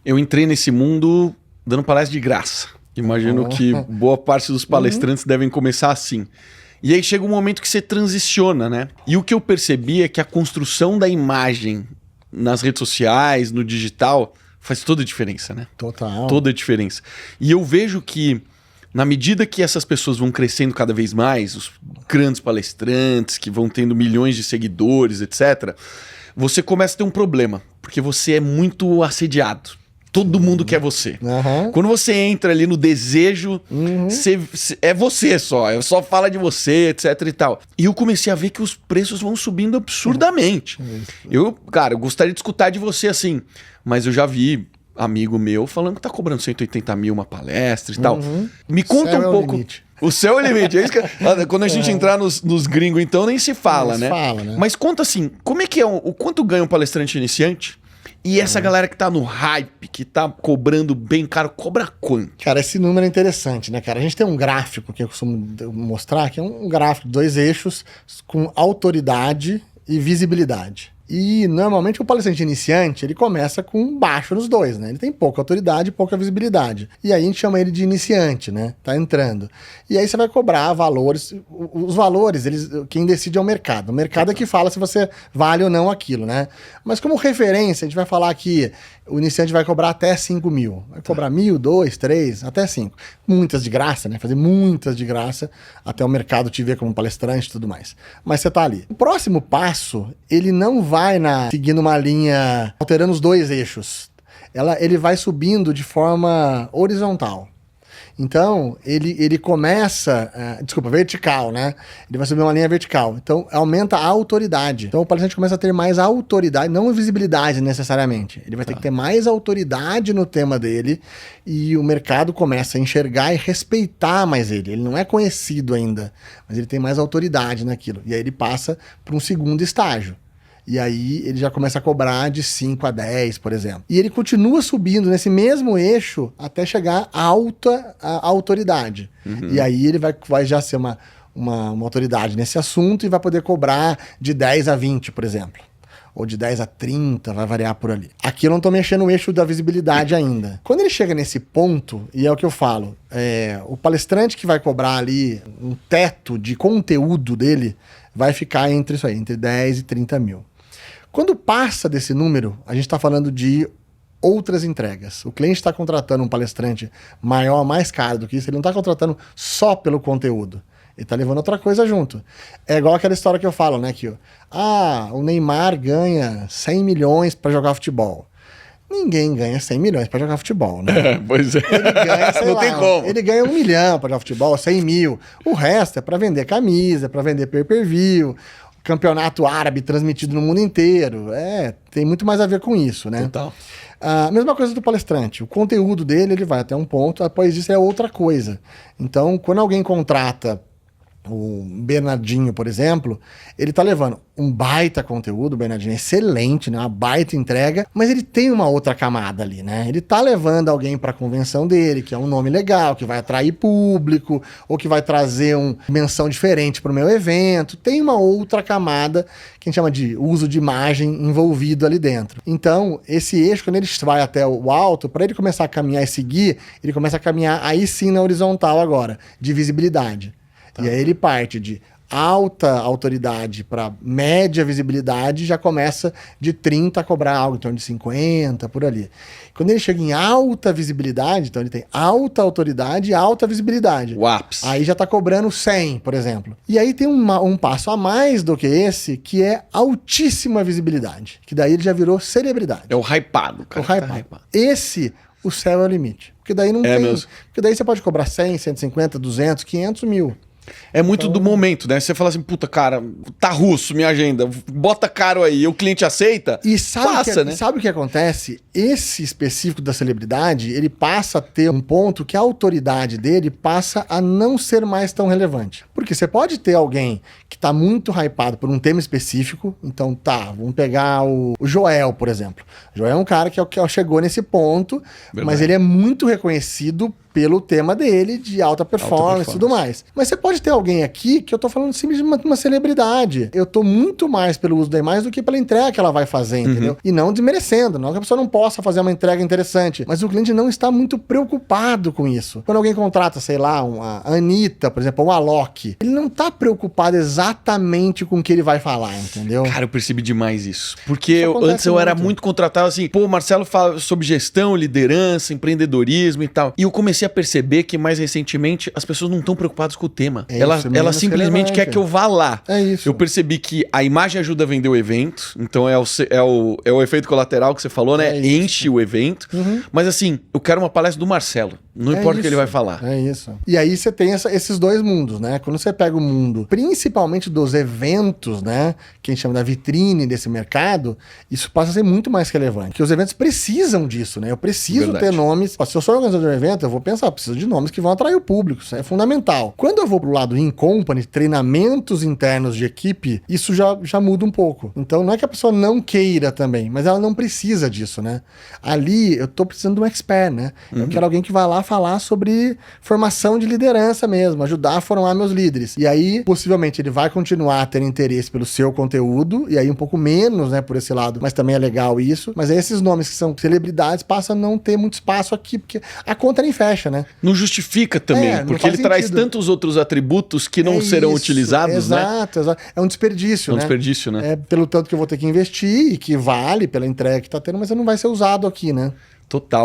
Eu entrei nesse mundo dando palestra de graça. Imagino que boa parte dos palestrantes devem começar assim. E aí chega um momento que você transiciona, né? E o que eu percebi é que a construção da imagem nas redes sociais, no digital, faz toda a diferença, né? Total. Toda a diferença. E eu vejo que, na medida que essas pessoas vão crescendo cada vez mais, os grandes palestrantes que vão tendo milhões de seguidores, etc., você começa a ter um problema, porque você é muito assediado. Todo mundo quer você. Quando você entra ali no desejo, é você só fala de você, etc e tal. E eu comecei a ver que os preços vão subindo absurdamente. Eu gostaria de escutar de você assim, mas eu já vi amigo meu falando que tá cobrando 180 mil uma palestra e tal. Me conta um pouco. O céu é o limite. É isso que, quando a gente entrar nos gringos, então, nem se fala, né? Mas conta assim, como é que é o quanto ganha um palestrante iniciante? E essa galera que tá no hype, que tá cobrando bem caro, cobra quanto? Cara, esse número é interessante, né, cara? A gente tem um gráfico que eu costumo mostrar, que é um gráfico de 2 eixos com autoridade e visibilidade. E, normalmente, o palestrante iniciante, ele começa com baixo nos 2, né? Ele tem pouca autoridade e pouca visibilidade. E aí a gente chama ele de iniciante, né? Tá entrando. E aí você vai cobrar valores. Os valores, quem decide é o mercado. O mercado é que fala se você vale ou não aquilo, né? Mas como referência, a gente vai falar que o iniciante vai cobrar até 5 mil. Vai cobrar 1.000, 2, 3, até 5. Muitas de graça, né? Fazer muitas de graça até o mercado te ver como palestrante e tudo mais. Mas você tá ali. O próximo passo, ele não vai seguindo uma linha, alterando os 2 eixos. Ele vai subindo de forma horizontal. Então, ele começa, vertical, né? Ele vai subir uma linha vertical. Então, aumenta a autoridade. Então, o palestrante começa a ter mais autoridade, não visibilidade necessariamente. Ele vai ter que ter mais autoridade no tema dele e o mercado começa a enxergar e respeitar mais ele. Ele não é conhecido ainda, mas ele tem mais autoridade naquilo. E aí ele passa para um segundo estágio. E aí ele já começa a cobrar de 5 a 10, por exemplo. E ele continua subindo nesse mesmo eixo até chegar à alta autoridade. E aí ele vai já ser uma autoridade nesse assunto e vai poder cobrar de 10 a 20, por exemplo. Ou de 10 a 30, vai variar por ali. Aqui eu não tô mexendo no eixo da visibilidade ainda. Quando ele chega nesse ponto, e é o que eu falo, o palestrante que vai cobrar ali um teto de conteúdo dele vai ficar entre isso aí, entre 10 e 30 mil. Quando passa desse número, a gente está falando de outras entregas. O cliente está contratando um palestrante maior, mais caro do que isso, ele não está contratando só pelo conteúdo. Ele está levando outra coisa junto. É igual aquela história que eu falo, né? Que o Neymar ganha 100 milhões para jogar futebol. Ninguém ganha 100 milhões para jogar futebol, né? Pois é. Ele ganha, não tem como. Ele ganha 1 milhão para jogar futebol, 100 mil. O resto é para vender camisa, para vender pay-per-view, campeonato árabe transmitido no mundo inteiro. Tem muito mais a ver com isso, né? Total. A mesma coisa do palestrante. O conteúdo dele, ele vai até um ponto, após disso é outra coisa. Então, quando alguém contrata o Bernardinho, por exemplo, ele tá levando um baita conteúdo, o Bernardinho é excelente, né? Uma baita entrega, mas ele tem uma outra camada ali, né? Ele tá levando alguém pra convenção dele, que é um nome legal, que vai atrair público, ou que vai trazer uma menção diferente pro meu evento. Tem uma outra camada que a gente chama de uso de imagem envolvido ali dentro. Então, esse eixo, quando ele vai até o alto, para ele começar a caminhar e seguir, ele começa a caminhar aí sim na horizontal agora, de visibilidade. E aí ele parte de alta autoridade para média visibilidade, já começa de 30 a cobrar algo em torno de 50, por ali. Quando ele chega em alta visibilidade, então ele tem alta autoridade e alta visibilidade. O ápice. Aí já está cobrando 100, por exemplo. E aí tem um passo a mais do que esse, que é altíssima visibilidade. Que daí ele já virou celebridade. É o hypado, cara. O hypado. Esse, o céu é o limite. Porque daí não tem... Mesmo. Porque daí você pode cobrar 100, 150, 200, 500 mil. É muito do momento, né? Você fala assim, puta, cara, tá russo minha agenda, bota caro aí, e o cliente aceita, e sabe né? Sabe o que acontece? Esse específico da celebridade, ele passa a ter um ponto que a autoridade dele passa a não ser mais tão relevante. Porque você pode ter alguém que tá muito hypado por um tema específico, então vamos pegar o Joel, por exemplo. O Joel é um cara que chegou nesse ponto, mas ele é muito reconhecido pelo tema dele, de alta performance e tudo mais. Mas você pode pode ter alguém aqui que eu tô falando simplesmente de uma celebridade. Eu tô muito mais pelo uso da imagem do que pela entrega que ela vai fazer, entendeu? E não desmerecendo, não que a pessoa não possa fazer uma entrega interessante, mas o cliente não está muito preocupado com isso. Quando alguém contrata, sei lá, uma Anitta, por exemplo, ou uma Alok, ele não tá preocupado exatamente com o que ele vai falar, entendeu? Cara, eu percebi demais isso. Porque antes eu era muito contratado assim, pô, Marcelo fala sobre gestão, liderança, empreendedorismo e tal. E eu comecei a perceber que mais recentemente as pessoas não estão preocupadas com o tema. Ela simplesmente quer que eu vá lá. É isso. Eu percebi que a imagem ajuda a vender o evento, então é o efeito colateral que você falou, né? Enche o evento. Mas assim, eu quero uma palestra do Marcelo. Não importa o que ele vai falar. É isso. E aí você tem esses dois mundos, né? Quando você pega o mundo, principalmente dos eventos, né? Que a gente chama da vitrine desse mercado, isso passa a ser muito mais relevante. Porque os eventos precisam disso, né? Eu preciso ter nomes. Se eu sou organizador de um evento, eu vou pensar, preciso de nomes que vão atrair o público. Isso é fundamental. Quando eu vou pro lado in company, treinamentos internos de equipe, isso já muda um pouco. Então não é que a pessoa não queira também, mas ela não precisa disso, né? Ali eu tô precisando de um expert, né? Eu quero alguém que vai lá falar sobre formação de liderança mesmo, ajudar a formar meus líderes. E aí, possivelmente, ele vai continuar a ter interesse pelo seu conteúdo, e aí um pouco menos, né, por esse lado, mas também é legal isso. Mas aí esses nomes que são celebridades passam a não ter muito espaço aqui, porque a conta nem fecha, né? Não justifica também, porque ele traz tantos outros atributos que não serão utilizados, né? Exato. É um desperdício, né? É um desperdício, né? É pelo tanto que eu vou ter que investir e que vale pela entrega que tá tendo, mas não vai ser usado aqui, né? Total.